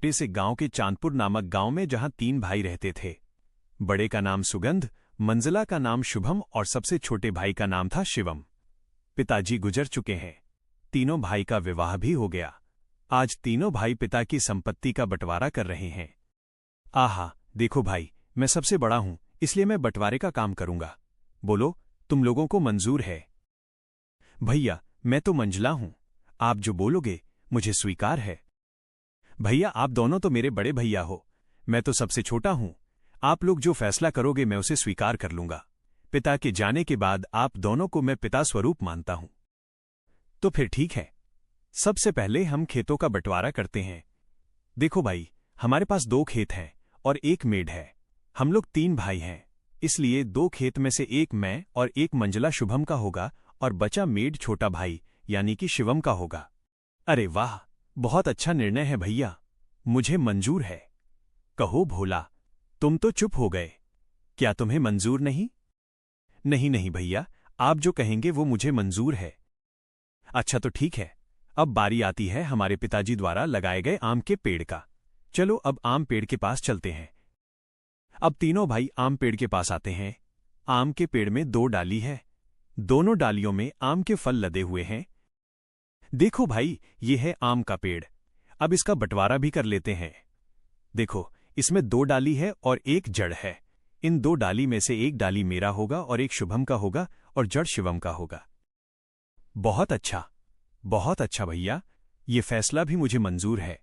छोटे से गांव के चांदपुर नामक गांव में, जहां 3 भाई रहते थे। बड़े का नाम सुगंध, मंजिला का नाम शुभम और सबसे छोटे भाई का नाम था शिवम। पिताजी गुजर चुके हैं। तीनों भाई का विवाह भी हो गया। आज तीनों भाई पिता की संपत्ति का बंटवारा कर रहे हैं। आहा, देखो भाई, मैं सबसे बड़ा हूं, इसलिए मैं बंटवारे का काम करूंगा। बोलो, तुम लोगों को मंजूर है? भैया, मैं तो मंझला हूं, आप जो बोलोगे मुझे स्वीकार है। भैया, आप दोनों तो मेरे बड़े भैया हो, मैं तो सबसे छोटा हूं। आप लोग जो फैसला करोगे मैं उसे स्वीकार कर लूंगा। पिता के जाने के बाद आप दोनों को मैं पिता स्वरूप मानता हूं। तो फिर ठीक है, सबसे पहले हम खेतों का बंटवारा करते हैं। देखो भाई, हमारे पास 2 खेत हैं और 1 मेढ़ है। हम लोग 3 भाई हैं, इसलिए 2 खेत में से 1 मैं और 1 मंजिला शुभम का होगा और बचा मेढ़ छोटा भाई यानी कि शिवम का होगा। अरे वाह, बहुत अच्छा निर्णय है भैया, मुझे मंजूर है। कहो भोला, तुम तो चुप हो गए, क्या तुम्हें मंजूर नहीं? नहीं नहीं भैया, आप जो कहेंगे वो मुझे मंजूर है। अच्छा तो ठीक है, अब बारी आती है हमारे पिताजी द्वारा लगाए गए आम के पेड़ का। चलो अब आम पेड़ के पास चलते हैं। अब तीनों भाई आम पेड़ के पास आते हैं। आम के पेड़ में 2 डाली है, दोनों डालियों में आम के फल लदे हुए हैं। देखो भाई, ये है आम का पेड़। अब इसका बंटवारा भी कर लेते हैं। देखो, इसमें 2 डाली है और 1 जड़ है। इन 2 डाली में से 1 डाली मेरा होगा और 1 शुभम का होगा और जड़ शिवम का होगा। बहुत अच्छा भैया, ये फैसला भी मुझे मंजूर है।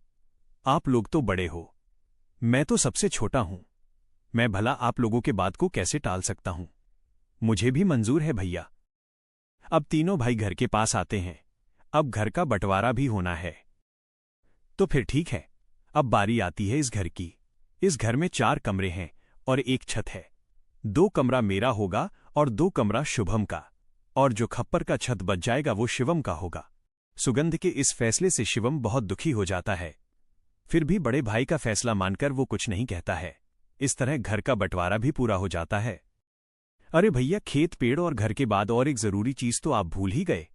आप लोग तो बड़े हो, मैं तो सबसे छोटा हूं। मैं भला आप लोगों के बात को कैसे टाल सकता हूं? मुझे भी मंजूर है भैया। अब तीनों भाई घर के पास आते हैं। अब घर का बंटवारा भी होना है। तो फिर ठीक है, अब बारी आती है इस घर की। इस घर में 4 कमरे हैं और 1 छत है। 2 कमरा मेरा होगा और 2 कमरा शुभम का, और जो खप्पर का छत बच जाएगा वो शिवम का होगा। सुगंध के इस फैसले से शिवम बहुत दुखी हो जाता है, फिर भी बड़े भाई का फैसला मानकर वो कुछ नहीं कहता है। इस तरह घर का बंटवारा भी पूरा हो जाता है। अरे भैया, खेत पेड़ और घर के बाद और एक जरूरी चीज तो आप भूल ही गए।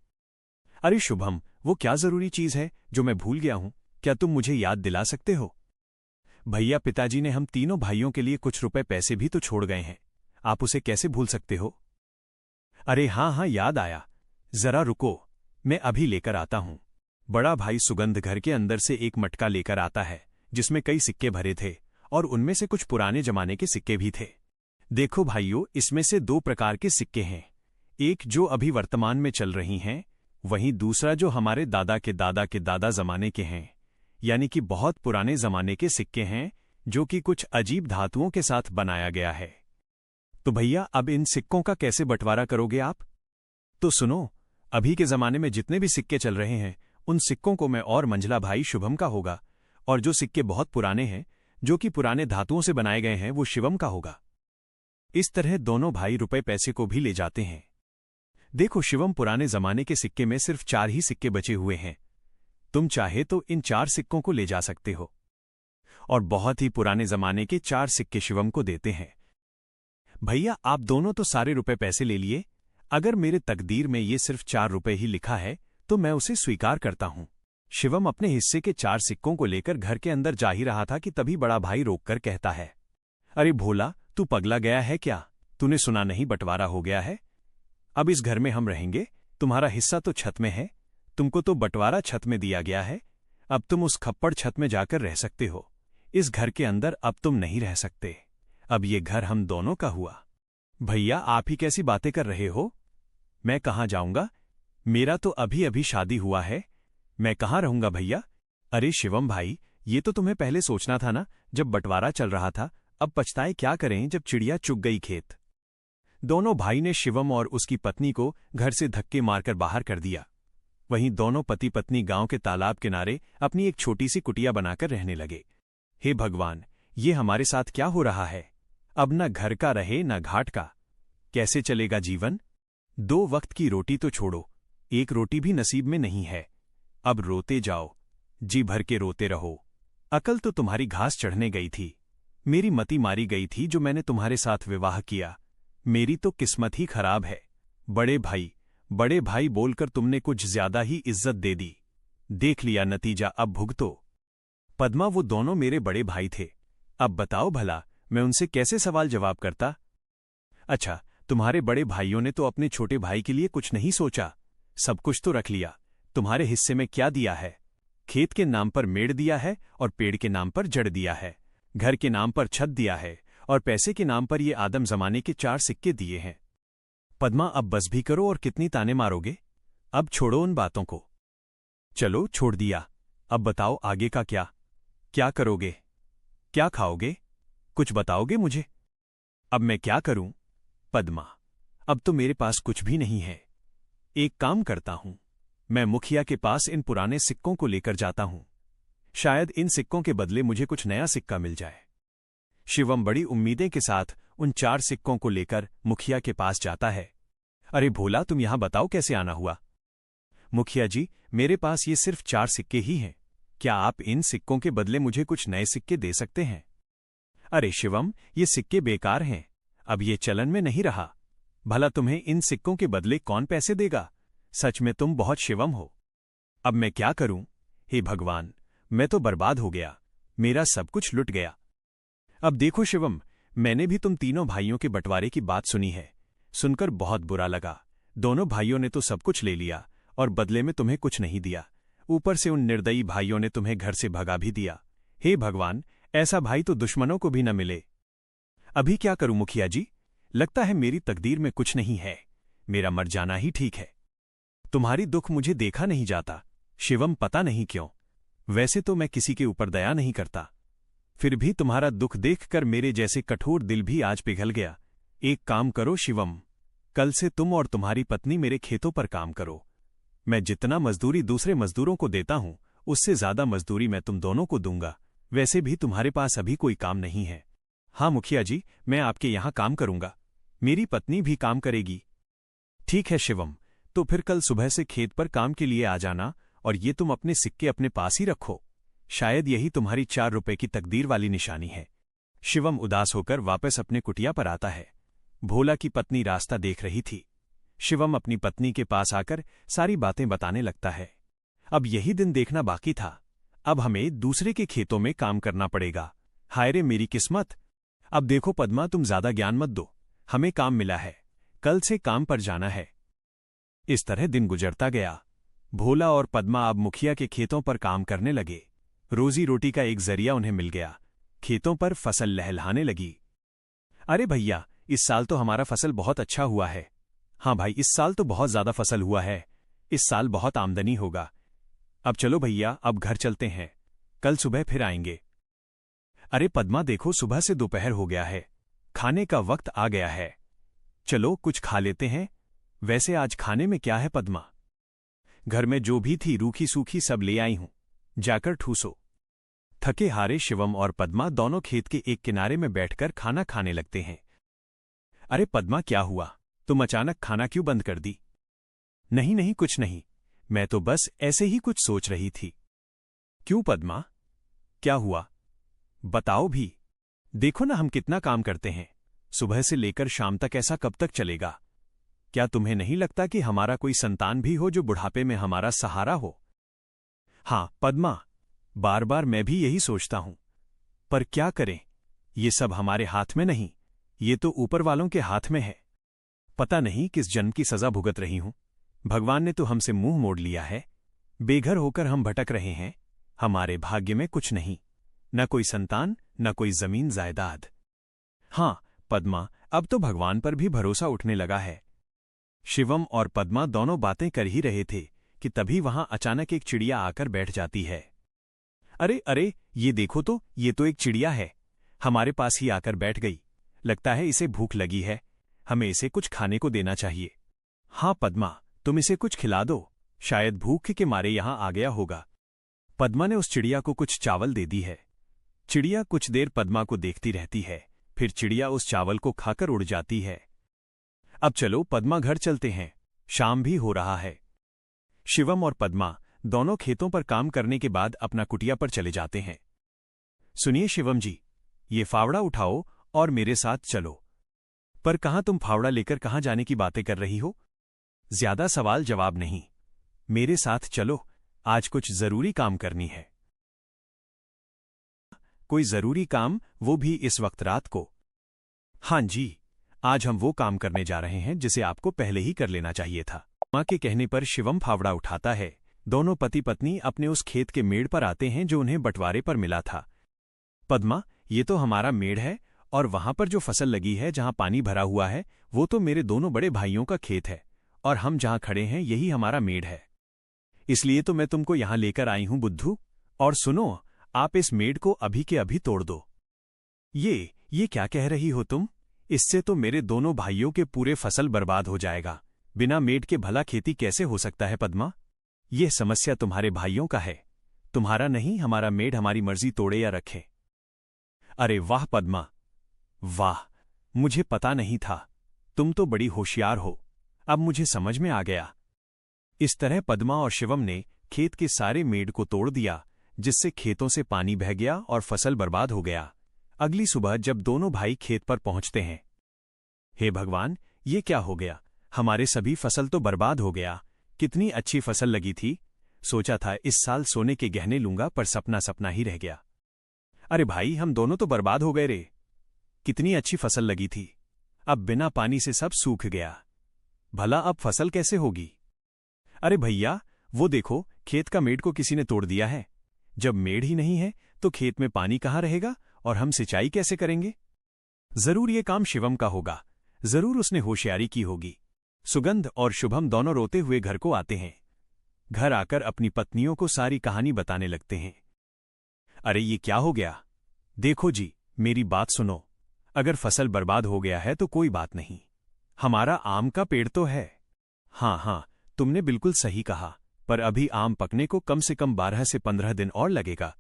अरे शुभम, वो क्या जरूरी चीज है जो मैं भूल गया हूं? क्या तुम मुझे याद दिला सकते हो? भैया, पिताजी ने हम तीनों भाइयों के लिए कुछ रुपए पैसे भी तो छोड़ गए हैं, आप उसे कैसे भूल सकते हो? अरे हाँ, याद आया, जरा रुको, मैं अभी लेकर आता हूं। बड़ा भाई सुगंध घर के अंदर से एक मटका लेकर आता है जिसमें कई सिक्के भरे थे और उनमें से कुछ पुराने जमाने के सिक्के भी थे। देखो भाइयों, इसमें से 2 प्रकार के सिक्के हैं, एक जो अभी वर्तमान में चल रही हैं, वहीं दूसरा जो हमारे दादा के दादा के दादा जमाने के हैं, यानी कि बहुत पुराने जमाने के सिक्के हैं, जो कि कुछ अजीब धातुओं के साथ बनाया गया है। तो भैया, अब इन सिक्कों का कैसे बंटवारा करोगे आप? तो सुनो, अभी के जमाने में जितने भी सिक्के चल रहे हैं, उन सिक्कों को मैं और मंझला भाई शुभम का होगा, और जो सिक्के बहुत पुराने हैं, जो कि पुराने धातुओं से बनाए गए हैं, वो शिवम का होगा। इस तरह दोनों भाई रुपए पैसे को भी ले जाते हैं। देखो शिवम, पुराने जमाने के सिक्के में सिर्फ 4 ही सिक्के बचे हुए हैं। तुम चाहे तो इन 4 सिक्कों को ले जा सकते हो, और बहुत ही पुराने जमाने के 4 सिक्के शिवम को देते हैं। भैया, आप दोनों तो सारे रुपए पैसे ले लिए। अगर मेरे तकदीर में ये सिर्फ 4 रुपए ही लिखा है तो मैं उसे स्वीकार करता हूं। शिवम अपने हिस्से के 4 सिक्कों को लेकर घर के अंदर जा ही रहा था कि तभी बड़ा भाई रोककर कहता है, अरे भोला, तू पगला गया है क्या? तूने सुना नहीं, बंटवारा हो गया है। अब इस घर में हम रहेंगे, तुम्हारा हिस्सा तो छत में है, तुमको तो बंटवारा छत में दिया गया है। अब तुम उस खप्पड़ छत में जाकर रह सकते हो, इस घर के अंदर अब तुम नहीं रह सकते। अब ये घर हम दोनों का हुआ। भैया, आप ही कैसी बातें कर रहे हो? मैं कहाँ जाऊंगा? मेरा तो अभी अभी शादी हुआ है, मैं कहाँ रहूंगा भैया? अरे शिवम भाई, ये तो तुम्हें पहले सोचना था ना, जब बंटवारा चल रहा था। अब पछताए क्या करें जब चिड़िया चुग गई खेत। दोनों भाई ने शिवम और उसकी पत्नी को घर से धक्के मारकर बाहर कर दिया। वहीं दोनों पति पत्नी गांव के तालाब किनारे अपनी एक छोटी सी कुटिया बनाकर रहने लगे। हे भगवान, ये हमारे साथ क्या हो रहा है? अब न घर का रहे न घाट का, कैसे चलेगा जीवन? 2 वक्त की रोटी तो छोड़ो, 1 रोटी भी नसीब में नहीं है। अब रोते जाओ, जी भर के रोते रहो। अकल तो तुम्हारी घास चढ़ने गई थी, मेरी मति मारी गई थी जो मैंने तुम्हारे साथ विवाह किया। मेरी तो किस्मत ही खराब है। बड़े भाई बोलकर तुमने कुछ ज्यादा ही इज्जत दे दी। देख लिया नतीजा, अब भुगतो। पद्मा, वो दोनों मेरे बड़े भाई थे। अब बताओ भला मैं उनसे कैसे सवाल जवाब करता? अच्छा, तुम्हारे बड़े भाइयों ने तो अपने छोटे भाई के लिए कुछ नहीं सोचा, सब कुछ तो रख लिया। तुम्हारे हिस्से में क्या दिया है? खेत के नाम पर मेड़ दिया है और पेड़ के नाम पर जड़ दिया है, घर के नाम पर छत दिया है और पैसे के नाम पर ये आदम जमाने के 4 सिक्के दिए हैं। पद्मा, अब बस भी करो, और कितनी ताने मारोगे? अब छोड़ो उन बातों को। चलो, छोड़ दिया। अब बताओ आगे का क्या? क्या करोगे? क्या खाओगे? कुछ बताओगे मुझे? अब मैं क्या करूं? पद्मा, अब तो मेरे पास कुछ भी नहीं है। एक काम करता हूं, मैं मुखिया के पास इन पुराने सिक्कों को लेकर जाता हूं। शायद इन सिक्कों के बदले मुझे कुछ नया सिक्का मिल जाए। शिवम बड़ी उम्मीदें के साथ उन 4 सिक्कों को लेकर मुखिया के पास जाता है। अरे भोला, तुम यहां बताओ कैसे आना हुआ? मुखिया जी, मेरे पास ये सिर्फ 4 सिक्के ही हैं। क्या आप इन सिक्कों के बदले मुझे कुछ नए सिक्के दे सकते हैं? अरे शिवम, ये सिक्के बेकार हैं, अब ये चलन में नहीं रहा। भला तुम्हें इन सिक्कों के बदले कौन पैसे देगा? सच में तुम बहुत शिवम हो। अब मैं क्या करूं? हे भगवान, मैं तो बर्बाद हो गया, मेरा सब कुछ लुट गया। अब देखो शिवम, मैंने भी तुम तीनों भाइयों के बंटवारे की बात सुनी है। सुनकर बहुत बुरा लगा। दोनों भाइयों ने तो सब कुछ ले लिया और बदले में तुम्हें कुछ नहीं दिया। ऊपर से उन निर्दयी भाइयों ने तुम्हें घर से भगा भी दिया। हे भगवान, ऐसा भाई तो दुश्मनों को भी न मिले। अभी क्या करूं मुखिया जी? लगता है मेरी तकदीर में कुछ नहीं है, मेरा मर जाना ही ठीक है। तुम्हारी दुख मुझे देखा नहीं जाता शिवम, पता नहीं क्यों। वैसे तो मैं किसी के ऊपर दया नहीं करता, फिर भी तुम्हारा दुख देखकर मेरे जैसे कठोर दिल भी आज पिघल गया। एक काम करो शिवम, कल से तुम और तुम्हारी पत्नी मेरे खेतों पर काम करो। मैं जितना मजदूरी दूसरे मजदूरों को देता हूं, उससे ज्यादा मजदूरी मैं तुम दोनों को दूंगा। वैसे भी तुम्हारे पास अभी कोई काम नहीं है। हाँ मुखिया जी, मैं आपके यहां काम करूंगा, मेरी पत्नी भी काम करेगी। ठीक है शिवम, तो फिर कल सुबह से खेत पर काम के लिए आ जाना, और ये तुम अपने सिक्के अपने पास ही रखो। शायद यही तुम्हारी 4 रुपए की तकदीर वाली निशानी है। शिवम उदास होकर वापस अपने कुटिया पर आता है। भोला की पत्नी रास्ता देख रही थी। शिवम अपनी पत्नी के पास आकर सारी बातें बताने लगता है। अब यही दिन देखना बाकी था, अब हमें दूसरे के खेतों में काम करना पड़ेगा। हाय रे मेरी किस्मत। अब देखो पद्मा, तुम ज्यादा ज्ञान मत दो, हमें काम मिला है, कल से काम पर जाना है। इस तरह दिन गुजरता गया। भोला और पद्मा अब मुखिया के खेतों पर काम करने लगे। रोजी रोटी का एक जरिया उन्हें मिल गया। खेतों पर फसल लहलहाने लगी। अरे भैया, इस साल तो हमारा फसल बहुत अच्छा हुआ है। हाँ भाई, इस साल तो बहुत ज्यादा फसल हुआ है, इस साल बहुत आमदनी होगा। अब चलो भैया, अब घर चलते हैं, कल सुबह फिर आएंगे। अरे पद्मा देखो, सुबह से दोपहर हो गया है, खाने का वक्त आ गया है। चलो कुछ खा लेते हैं। वैसे आज खाने में क्या है पद्मा? घर में जो भी थी रूखी सूखी सब ले आई हूं, जाकर ठूसो। थके हारे शिवम और पद्मा दोनों खेत के एक किनारे में बैठकर खाना खाने लगते हैं। अरे पद्मा, क्या हुआ? तुम अचानक खाना क्यों बंद कर दी? नहीं नहीं, कुछ नहीं, मैं तो बस ऐसे ही कुछ सोच रही थी। क्यों पद्मा, क्या हुआ? बताओ भी। देखो ना हम कितना काम करते हैं, सुबह से लेकर शाम तक, ऐसा कब तक चलेगा? क्या तुम्हें नहीं लगता कि हमारा कोई संतान भी हो जो बुढ़ापे में हमारा सहारा हो? हाँ पद्मा, बार बार मैं भी यही सोचता हूं, पर क्या करें, ये सब हमारे हाथ में नहीं, ये तो ऊपर वालों के हाथ में है। पता नहीं किस जन्म की सजा भुगत रही हूं, भगवान ने तो हमसे मुंह मोड़ लिया है। बेघर होकर हम भटक रहे हैं, हमारे भाग्य में कुछ नहीं, न कोई संतान, न कोई जमीन जायदाद। हाँ पद्मा, अब तो भगवान पर भी भरोसा उठने लगा है। शिवम और पद्मा दोनों बातें कर ही रहे थे कि तभी वहां अचानक एक चिड़िया आकर बैठ जाती है। अरे अरे, ये देखो तो, ये तो एक चिड़िया है, हमारे पास ही आकर बैठ गई। लगता है इसे भूख लगी है, हमें इसे कुछ खाने को देना चाहिए। हाँ पद्मा, तुम इसे कुछ खिला दो, शायद भूख के मारे यहां आ गया होगा। पद्मा ने उस चिड़िया को कुछ चावल दे दी है। चिड़िया कुछ देर पद्मा को देखती रहती है, फिर चिड़िया उस चावल को खाकर उड़ जाती है। अब चलो पद्मा, घर चलते हैं, शाम भी हो रहा है। शिवम और पद्मा दोनों खेतों पर काम करने के बाद अपना कुटिया पर चले जाते हैं। सुनिए शिवम जी, ये फावड़ा उठाओ और मेरे साथ चलो। पर कहां तुम फावड़ा लेकर कहां जाने की बातें कर रही हो? ज्यादा सवाल जवाब नहीं, मेरे साथ चलो, आज कुछ जरूरी काम करनी है। कोई जरूरी काम, वो भी इस वक्त रात को? हाँ जी, आज हम वो काम करने जा रहे हैं जिसे आपको पहले ही कर लेना चाहिए था। माँ के कहने पर शिवम फावड़ा उठाता है। दोनों पति पत्नी अपने उस खेत के मेड़ पर आते हैं जो उन्हें बंटवारे पर मिला था। पद्मा, ये तो हमारा मेड़ है, और वहां पर जो फसल लगी है, जहां पानी भरा हुआ है, वो तो मेरे दोनों बड़े भाइयों का खेत है, और हम जहां खड़े हैं यही हमारा मेड़ है। इसलिए तो मैं तुमको यहां लेकर आई हूं बुद्धू। और सुनो, आप इस मेड़ को अभी के अभी तोड़ दो। ये क्या कह रही हो तुम? इससे तो मेरे दोनों भाइयों के पूरे फसल बर्बाद हो जाएगा। बिना मेड़ के भला खेती कैसे हो सकता है पद्मा? यह समस्या तुम्हारे भाइयों का है, तुम्हारा नहीं। हमारा मेड़ हमारी मर्जी तोड़े या रखे। अरे वाह पद्मा, वाह, मुझे पता नहीं था। तुम तो बड़ी होशियार हो, अब मुझे समझ में आ गया। इस तरह पद्मा और शिवम ने खेत के सारे मेड़ को तोड़ दिया, जिससे खेतों से पानी बह गया और फसल बर्बाद हो गया। अगली सुबह जब दोनों भाई खेत पर पहुंचते हैं, हे भगवान, ये क्या हो गया? हमारे सभी फसल तो बर्बाद हो गया। कितनी अच्छी फसल लगी थी। सोचा था इस साल सोने के गहने लूंगा, पर सपना सपना ही रह गया। अरे भाई, हम दोनों तो बर्बाद हो गए रे। कितनी अच्छी फसल लगी थी, अब बिना पानी से सब सूख गया। भला अब फसल कैसे होगी? अरे भैया, वो देखो, खेत का मेड़ को किसी ने तोड़ दिया है। जब मेड़ ही नहीं है तो खेत में पानी कहाँ रहेगा, और हम सिंचाई कैसे करेंगे? जरूर ये काम शिवम का होगा, जरूर उसने होशियारी की होगी। सुगंध और शुभम दोनों रोते हुए घर को आते हैं। घर आकर अपनी पत्नियों को सारी कहानी बताने लगते हैं। अरे ये क्या हो गया? देखो जी, मेरी बात सुनो। अगर फसल बर्बाद हो गया है तो कोई बात नहीं, हमारा आम का पेड़ तो है। हाँ, तुमने बिल्कुल सही कहा, पर अभी आम पकने को कम से कम 12 से 15 दिन और लगेगा।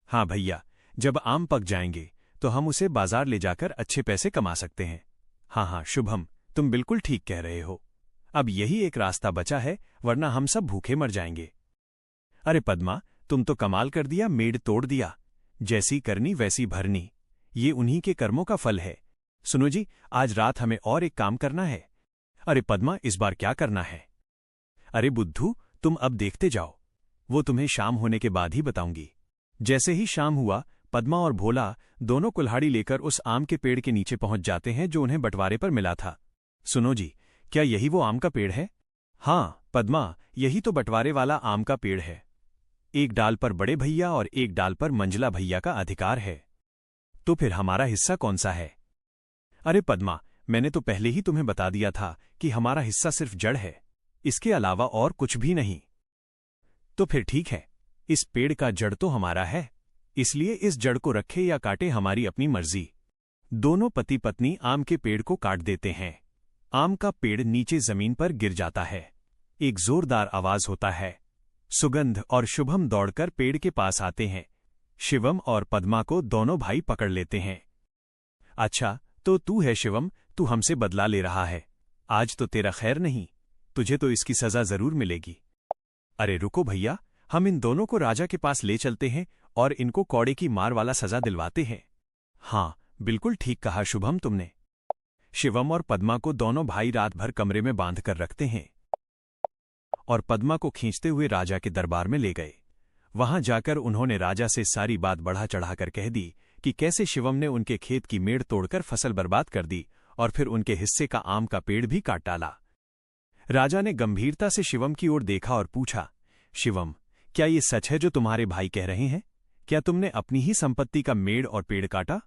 हाँ भैया, जब आम पक जाएंगे तो हम उसे बाजार ले जाकर अच्छे पैसे कमा सकते हैं। हाँ शुभम, तुम बिल्कुल ठीक कह रहे हो। अब यही एक रास्ता बचा है, वरना हम सब भूखे मर जाएंगे। अरे पद्मा, तुम तो कमाल कर दिया, मेड़ तोड़ दिया। जैसी करनी वैसी भरनी, ये उन्हीं के कर्मों का फल है। सुनो जी, आज रात हमें और एक काम करना है। अरे पद्मा, इस बार क्या करना है? अरे बुद्धू, तुम अब देखते जाओ, वो तुम्हें शाम होने के बाद ही बताऊंगी। जैसे ही शाम हुआ, पद्मा और भोला दोनों कुल्हाड़ी लेकर उस आम के पेड़ के नीचे पहुंच जाते हैं जो उन्हें बंटवारे पर मिला था। सुनो जी, क्या यही वो आम का पेड़ है? हाँ पद्मा, यही तो बंटवारे वाला आम का पेड़ है। एक डाल पर बड़े भैया और एक डाल पर मंझला भैया का अधिकार है। तो फिर हमारा हिस्सा कौन सा है? अरे पद्मा, मैंने तो पहले ही तुम्हें बता दिया था कि हमारा हिस्सा सिर्फ जड़ है, इसके अलावा और कुछ भी नहीं। तो फिर ठीक है, इस पेड़ का जड़ तो हमारा है, इसलिए इस जड़ को रखे या काटे हमारी अपनी मर्जी। दोनों पति पत्नी आम के पेड़ को काट देते हैं। आम का पेड़ नीचे जमीन पर गिर जाता है। एक जोरदार आवाज होता है। सुगंध और शुभम दौड़कर पेड़ के पास आते हैं। शिवम और पद्मा को दोनों भाई पकड़ लेते हैं। अच्छा, तो तू है शिवम, तू हमसे बदला ले रहा है। आज तो तेरा खैर नहीं, तुझे तो इसकी सजा जरूर मिलेगी। अरे रुको भैया, हम इन दोनों को राजा के पास ले चलते हैं और इनको कौड़े की मार वाला सजा दिलवाते हैं। हाँ, बिल्कुल ठीक कहा शुभम तुमने। शिवम और पद्मा को दोनों भाई रात भर कमरे में बांध कर रखते हैं और पद्मा को खींचते हुए राजा के दरबार में ले गए। वहां जाकर उन्होंने राजा से सारी बात बढ़ा चढ़ाकर कह दी कि कैसे शिवम ने उनके खेत की मेड़ तोड़कर फसल बर्बाद कर दी और फिर उनके हिस्से का आम का पेड़ भी काट डाला। राजा ने गंभीरता से शिवम की ओर देखा और पूछा, शिवम, क्या ये सच है जो तुम्हारे भाई कह रहे हैं? क्या तुमने अपनी ही संपत्ति का मेड़ और पेड़ काटा?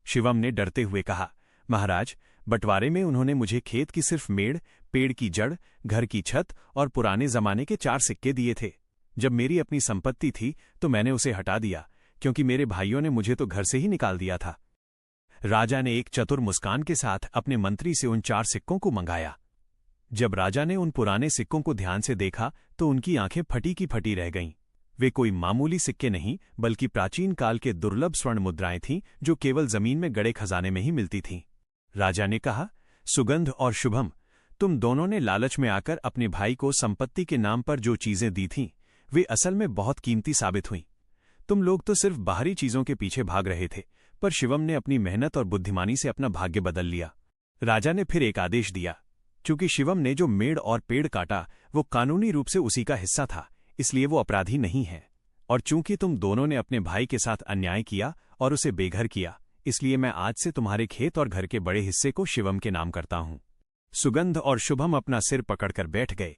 शिवम ने डरते हुए कहा, महाराज, बंटवारे में उन्होंने मुझे खेत की सिर्फ मेड़, पेड़ की जड़, घर की छत और पुराने जमाने के 4 सिक्के दिए थे। जब मेरी अपनी संपत्ति थी तो मैंने उसे हटा दिया, क्योंकि मेरे भाइयों ने मुझे तो घर से ही निकाल दिया था। राजा ने एक चतुर मुस्कान के साथ अपने मंत्री से उन 4 सिक्कों को मंगाया। जब राजा ने उन पुराने सिक्कों को ध्यान से देखा तो उनकी आंखें फटी की फटी रह गईं। वे कोई मामूली सिक्के नहीं, बल्कि प्राचीन काल के दुर्लभ स्वर्ण मुद्राएं थीं जो केवल जमीन में गड़े खजाने में ही मिलती थीं। राजा ने कहा, सुगंध और शुभम, तुम दोनों ने लालच में आकर अपने भाई को संपत्ति के नाम पर जो चीजें दी थीं, वे असल में बहुत कीमती साबित हुईं। तुम लोग तो सिर्फ बाहरी चीजों के पीछे भाग रहे थे, पर शिवम ने अपनी मेहनत और बुद्धिमानी से अपना भाग्य बदल लिया। राजा ने फिर एक आदेश दिया। चूंकि शिवम ने जो मेड़ और पेड़ काटा वो कानूनी रूप से उसी का हिस्सा था, इसलिए वो अपराधी नहीं है। और चूंकि तुम दोनों ने अपने भाई के साथ अन्याय किया और उसे बेघर किया, इसलिए मैं आज से तुम्हारे खेत और घर के बड़े हिस्से को शिवम के नाम करता हूं। सुगंध और शुभम अपना सिर पकड़कर बैठ गए।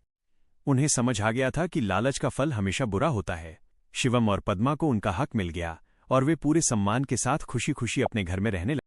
उन्हें समझ आ गया था कि लालच का फल हमेशा बुरा होता है। शिवम और पद्मा को उनका हक मिल गया और वे पूरे सम्मान के साथ खुशी खुशी अपने घर में रहने लगे।